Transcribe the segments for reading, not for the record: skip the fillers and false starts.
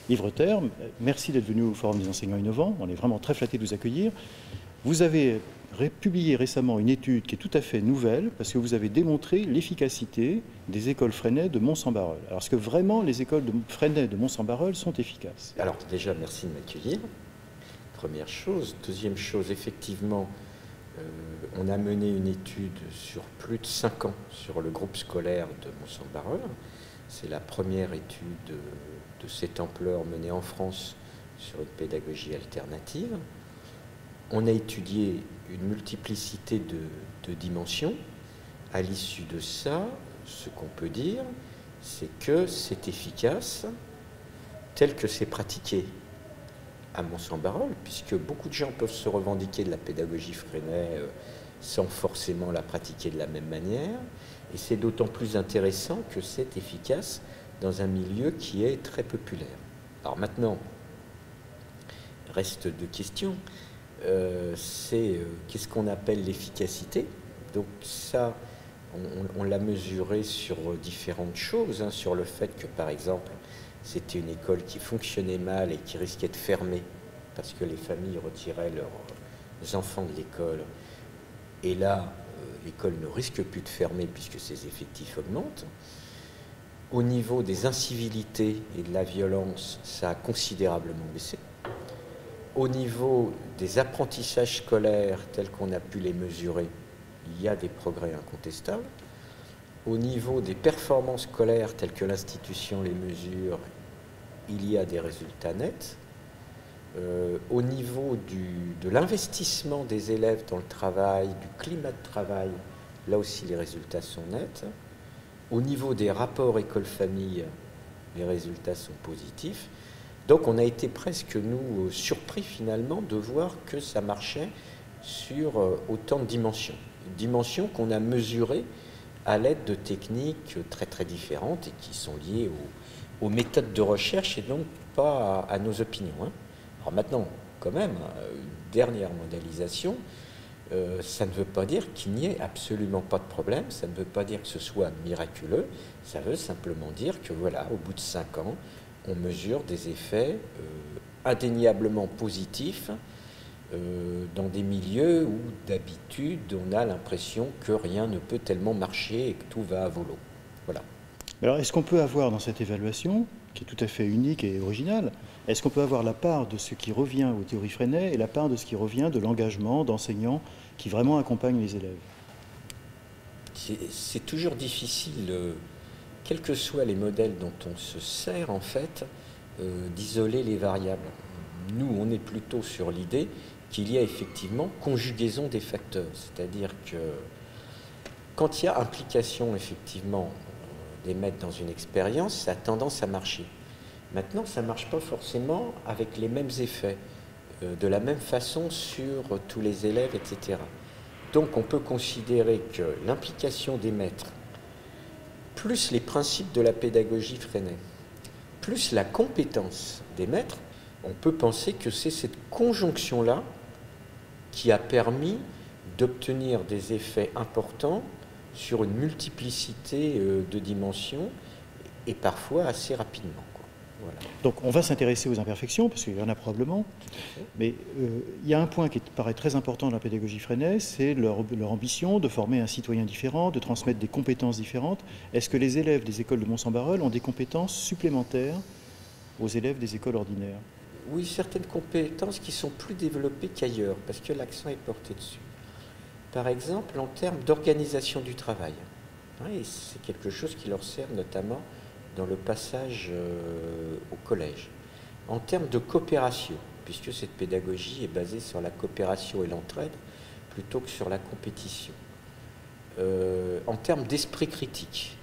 Yves Retter, merci d'être venu au Forum des enseignants innovants. On est vraiment très flattés de vous accueillir. Vous avez publié récemment une étude qui est tout à fait nouvelle parce que vous avez démontré l'efficacité des écoles Freinet de Mons-en-Barœul. Alors, est-ce que vraiment les écoles de Freinet de Mons-en-Barœul sont efficaces? Alors déjà, merci de m'accueillir. Première chose. Deuxième chose, effectivement, on a mené une étude sur plus de 5 ans sur le groupe scolaire de Mons-en-Barœul. C'est la première étude de cette ampleur menée en France sur une pédagogie alternative. On a étudié une multiplicité de dimensions. À l'issue de ça, ce qu'on peut dire, c'est que c'est efficace tel que c'est pratiqué à Mons-en-Barœul, puisque beaucoup de gens peuvent se revendiquer de la pédagogie Freinet sans forcément la pratiquer de la même manière. Et c'est d'autant plus intéressant que c'est efficace dans un milieu qui est très populaire. Alors maintenant, reste deux questions. C'est qu'est-ce qu'on appelle l'efficacité? Donc ça, on l'a mesuré sur différentes choses, hein, sur le fait que, par exemple, c'était une école qui fonctionnait mal et qui risquait de fermer parce que les familles retiraient leurs enfants de l'école. Et là, l'école ne risque plus de fermer puisque ses effectifs augmentent. Au niveau des incivilités et de la violence, ça a considérablement baissé. Au niveau des apprentissages scolaires tels qu'on a pu les mesurer, il y a des progrès incontestables. Au niveau des performances scolaires telles que l'institution les mesure, il y a des résultats nets. Au niveau de l'investissement des élèves dans le travail, du climat de travail, là aussi les résultats sont nets. Au niveau des rapports école-famille, les résultats sont positifs. Donc on a été presque, nous, surpris finalement de voir que ça marchait sur autant de dimensions. Dimensions qu'on a mesurées à l'aide de techniques très très différentes et qui sont liées aux méthodes de recherche et donc pas à nos opinions, hein. Alors maintenant, quand même, une dernière modélisation, ça ne veut pas dire qu'il n'y ait absolument pas de problème, ça ne veut pas dire que ce soit miraculeux, ça veut simplement dire que voilà, au bout de 5 ans, on mesure des effets indéniablement positifs dans des milieux où d'habitude on a l'impression que rien ne peut tellement marcher et que tout va à volo. Voilà. Alors, est-ce qu'on peut avoir dans cette évaluation, qui est tout à fait unique et originale, est-ce qu'on peut avoir la part de ce qui revient aux théories Freinet et la part de ce qui revient de l'engagement d'enseignants qui vraiment accompagnent les élèves? C'est toujours difficile, quels que soient les modèles dont on se sert en fait, d'isoler les variables. Nous, on est plutôt sur l'idée qu'il y a effectivement conjugaison des facteurs, c'est-à-dire que quand il y a implication effectivement des maîtres dans une expérience, ça a tendance à marcher. Maintenant, ça ne marche pas forcément avec les mêmes effets, de la même façon sur tous les élèves, etc. Donc on peut considérer que l'implication des maîtres, plus les principes de la pédagogie Freinet, plus la compétence des maîtres, on peut penser que c'est cette conjonction-là qui a permis d'obtenir des effets importants sur une multiplicité de dimensions et parfois assez rapidement. Voilà. Donc on va s'intéresser aux imperfections, parce qu'il y en a probablement, mais il y a un point qui paraît très important dans la pédagogie Freinet, c'est leur ambition de former un citoyen différent, de transmettre des compétences différentes. Est-ce que les élèves des écoles de Mons-en-Barœul ont des compétences supplémentaires aux élèves des écoles ordinaires? Oui, certaines compétences qui sont plus développées qu'ailleurs, parce que l'accent est porté dessus. Par exemple, en termes d'organisation du travail. Et c'est quelque chose qui leur sert notamment dans le passage au collège. En termes de coopération, puisque cette pédagogie est basée sur la coopération et l'entraide plutôt que sur la compétition. En termes d'esprit critique.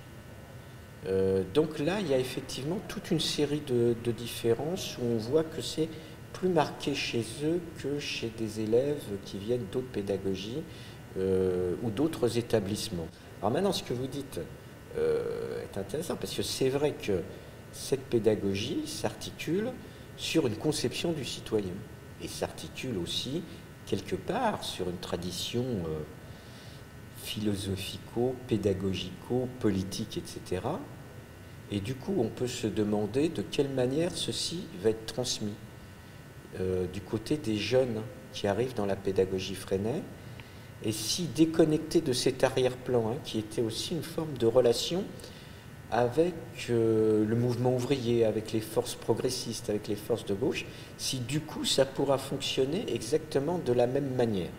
Donc là, il y a effectivement toute une série de différences où on voit que c'est plus marqué chez eux que chez des élèves qui viennent d'autres pédagogies ou d'autres établissements. Alors maintenant, ce que vous dites est intéressant, parce que c'est vrai que cette pédagogie s'articule sur une conception du citoyen, et s'articule aussi, quelque part, sur une tradition philosophico-pédagogico-politique, etc. Et du coup, on peut se demander de quelle manière ceci va être transmis du côté des jeunes qui arrivent dans la pédagogie Freinet, et si déconnectés de cet arrière-plan, hein, qui était aussi une forme de relation avec le mouvement ouvrier, avec les forces progressistes, avec les forces de gauche, si du coup ça pourra fonctionner exactement de la même manière.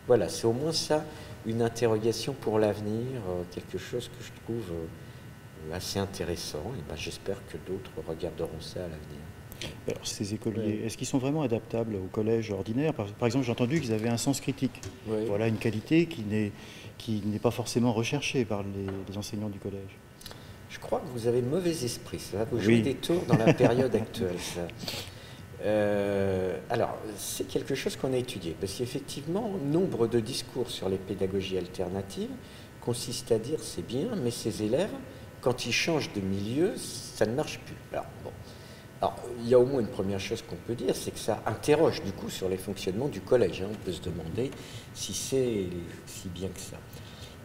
Voilà, c'est au moins ça, une interrogation pour l'avenir, quelque chose que je trouve assez intéressant, et ben, j'espère que d'autres regarderont ça à l'avenir. Alors, ces écoliers, est-ce qu'ils sont vraiment adaptables au collège ordinaire? Par exemple, j'ai entendu qu'ils avaient un sens critique. Oui. Voilà une qualité qui n'est pas forcément recherchée par les enseignants du collège. Je crois que vous avez mauvais esprit, ça va vous jouer des tours dans la période actuelle. Ça. Alors, c'est quelque chose qu'on a étudié, parce qu'effectivement, nombre de discours sur les pédagogies alternatives consistent à dire c'est bien, mais ces élèves, quand ils changent de milieu, ça ne marche plus. Alors, bon. Alors, il y a au moins une première chose qu'on peut dire, c'est que ça interroge du coup sur les fonctionnements du collège. Hein. On peut se demander si c'est si bien que ça.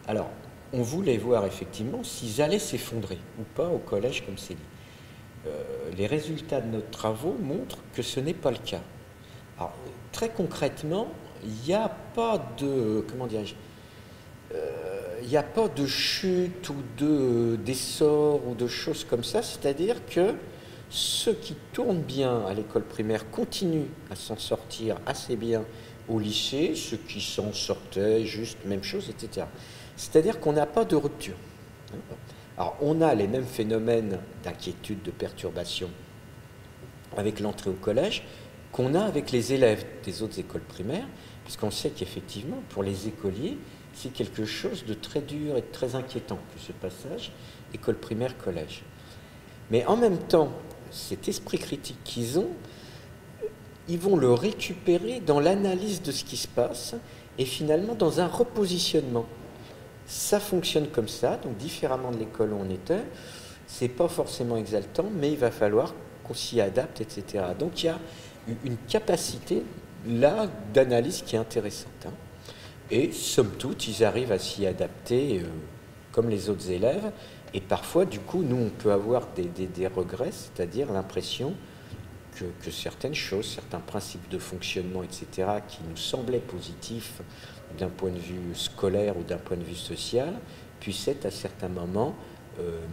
Alors, on voulait voir effectivement s'ils allaient s'effondrer ou pas au collège, comme c'est dit. Les résultats de nos travaux montrent que ce n'est pas le cas. Alors, très concrètement, il n'y a pas de, comment dirais-je, il n'y a pas de chute ou d'essor ou de choses comme ça, c'est-à-dire que ceux qui tournent bien à l'école primaire continuent à s'en sortir assez bien au lycée, ceux qui s'en sortaient, juste même chose, etc. C'est-à-dire qu'on n'a pas de rupture. Alors, on a les mêmes phénomènes d'inquiétude, de perturbation avec l'entrée au collège qu'on a avec les élèves des autres écoles primaires, puisqu'on sait qu'effectivement, pour les écoliers, c'est quelque chose de très dur et de très inquiétant que ce passage école primaire-collège. Mais en même temps, cet esprit critique qu'ils ont, ils vont le récupérer dans l'analyse de ce qui se passe et finalement dans un repositionnement. Ça fonctionne comme ça, donc différemment de l'école où on était. C'est pas forcément exaltant, mais il va falloir qu'on s'y adapte, etc. Donc il y a une capacité là d'analyse qui est intéressante. Hein. Et somme toute, ils arrivent à s'y adapter comme les autres élèves. Et parfois, du coup, nous, on peut avoir des regrets, c'est-à-dire l'impression que certaines choses, certains principes de fonctionnement, etc., qui nous semblaient positifs d'un point de vue scolaire ou d'un point de vue social, puissent être à certains moments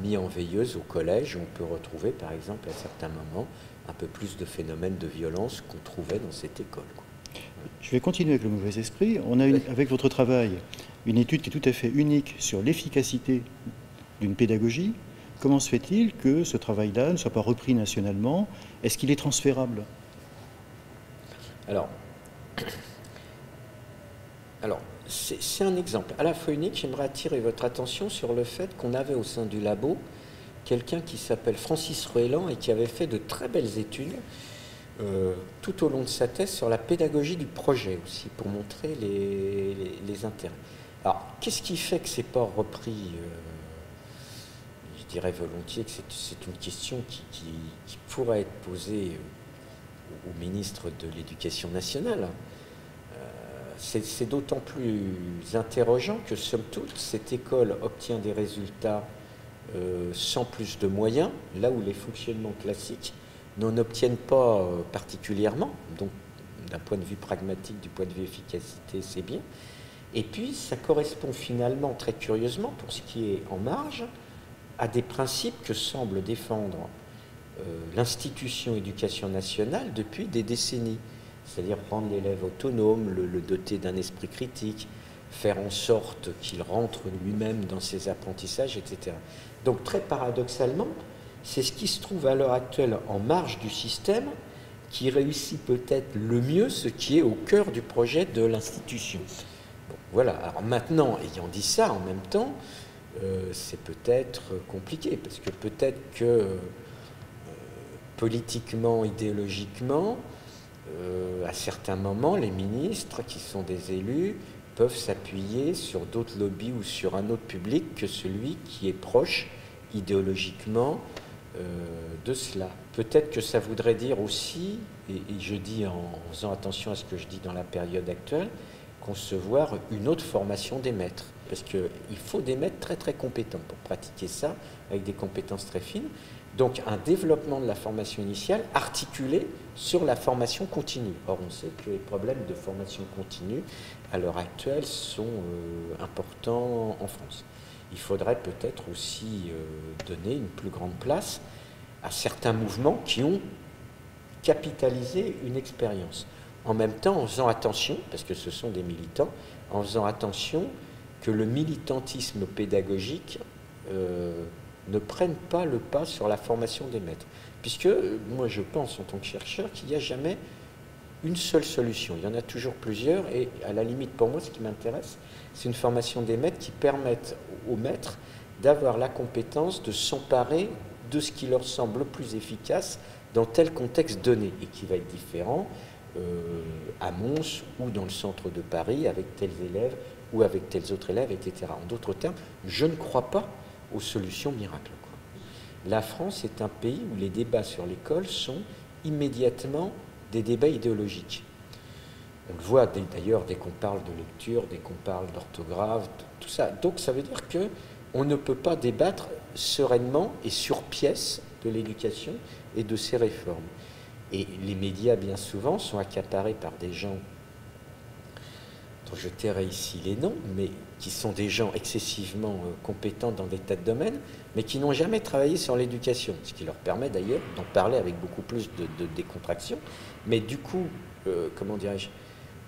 mis en veilleuse au collège, où on peut retrouver, par exemple, à certains moments, un peu plus de phénomènes de violence qu'on trouvait dans cette école. Quoi. Je vais continuer avec le mauvais esprit. On a, avec votre travail, une étude qui est tout à fait unique sur l'efficacité d'une pédagogie. Comment se fait-il que ce travail-là ne soit pas repris nationalement? Est-ce qu'il est transférable? Alors c'est un exemple à la fois unique. J'aimerais attirer votre attention sur le fait qu'on avait au sein du labo quelqu'un qui s'appelle Francis Ruellan et qui avait fait de très belles études tout au long de sa thèse sur la pédagogie du projet aussi, pour montrer les intérêts. Alors, qu'est-ce qui fait que ce n'est pas repris je dirais volontiers que c'est une question qui pourrait être posée au ministre de l'Éducation nationale. C'est d'autant plus interrogeant que, somme toute, cette école obtient des résultats sans plus de moyens, là où les fonctionnements classiques n'en obtiennent pas particulièrement. Donc, d'un point de vue pragmatique, du point de vue efficacité, c'est bien. Et puis, ça correspond finalement, très curieusement, pour ce qui est en marge, à des principes que semble défendre l'institution éducation nationale depuis des décennies. C'est-à-dire rendre l'élève autonome, le doter d'un esprit critique, faire en sorte qu'il rentre lui-même dans ses apprentissages, etc. Donc très paradoxalement, c'est ce qui se trouve à l'heure actuelle en marge du système qui réussit peut-être le mieux ce qui est au cœur du projet de l'institution. Bon, voilà. Alors maintenant, ayant dit ça, en même temps, c'est peut-être compliqué, parce que peut-être que politiquement, idéologiquement, à certains moments, les ministres, qui sont des élus, peuvent s'appuyer sur d'autres lobbies ou sur un autre public que celui qui est proche idéologiquement de cela. Peut-être que ça voudrait dire aussi, et je dis en faisant attention à ce que je dis dans la période actuelle, concevoir une autre formation des maîtres. Parce qu'il faut des maîtres très très compétents pour pratiquer ça, avec des compétences très fines. Donc un développement de la formation initiale articulé sur la formation continue. Or on sait que les problèmes de formation continue à l'heure actuelle sont importants en France. Il faudrait peut-être aussi donner une plus grande place à certains mouvements qui ont capitalisé une expérience. En même temps, en faisant attention, parce que ce sont des militants, en faisant attention que le militantisme pédagogique ne prenne pas le pas sur la formation des maîtres. Puisque moi je pense en tant que chercheur qu'il n'y a jamais une seule solution. Il y en a toujours plusieurs et à la limite pour moi ce qui m'intéresse c'est une formation des maîtres qui permette aux maîtres d'avoir la compétence de s'emparer de ce qui leur semble le plus efficace dans tel contexte donné et qui va être différent à Mons ou dans le centre de Paris avec tels élèves ou avec tels autres élèves, etc. En d'autres termes, je ne crois pas aux solutions miracles. La France est un pays où les débats sur l'école sont immédiatement des débats idéologiques. On le voit d'ailleurs dès qu'on parle de lecture, dès qu'on parle d'orthographe, tout ça. Donc ça veut dire qu'on ne peut pas débattre sereinement et sur pièce de l'éducation et de ses réformes. Et les médias, bien souvent, sont accaparés par des gens dont je tairai ici les noms, mais qui sont des gens excessivement compétents dans des tas de domaines, mais qui n'ont jamais travaillé sur l'éducation, ce qui leur permet d'ailleurs d'en parler avec beaucoup plus de décontraction. Mais du coup, comment dirais-je,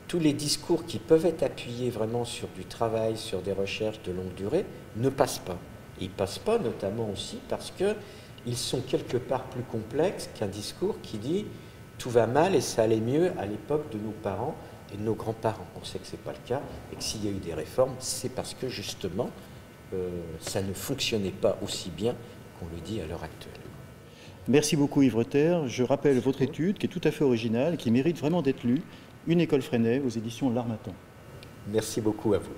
tous les discours qui peuvent être appuyés vraiment sur du travail, sur des recherches de longue durée, ne passent pas. Et ils ne passent pas notamment aussi parce qu'ils sont quelque part plus complexes qu'un discours qui dit « tout va mal et ça allait mieux à l'époque de nos parents ». Et de nos grands-parents. On sait que ce n'est pas le cas et que s'il y a eu des réformes, c'est parce que justement, ça ne fonctionnait pas aussi bien qu'on le dit à l'heure actuelle. Merci beaucoup Yves Retter. Je rappelle votre étude qui est tout à fait originale et qui mérite vraiment d'être lue. Une école Freinet aux éditions L'Harmattan. Merci beaucoup à vous.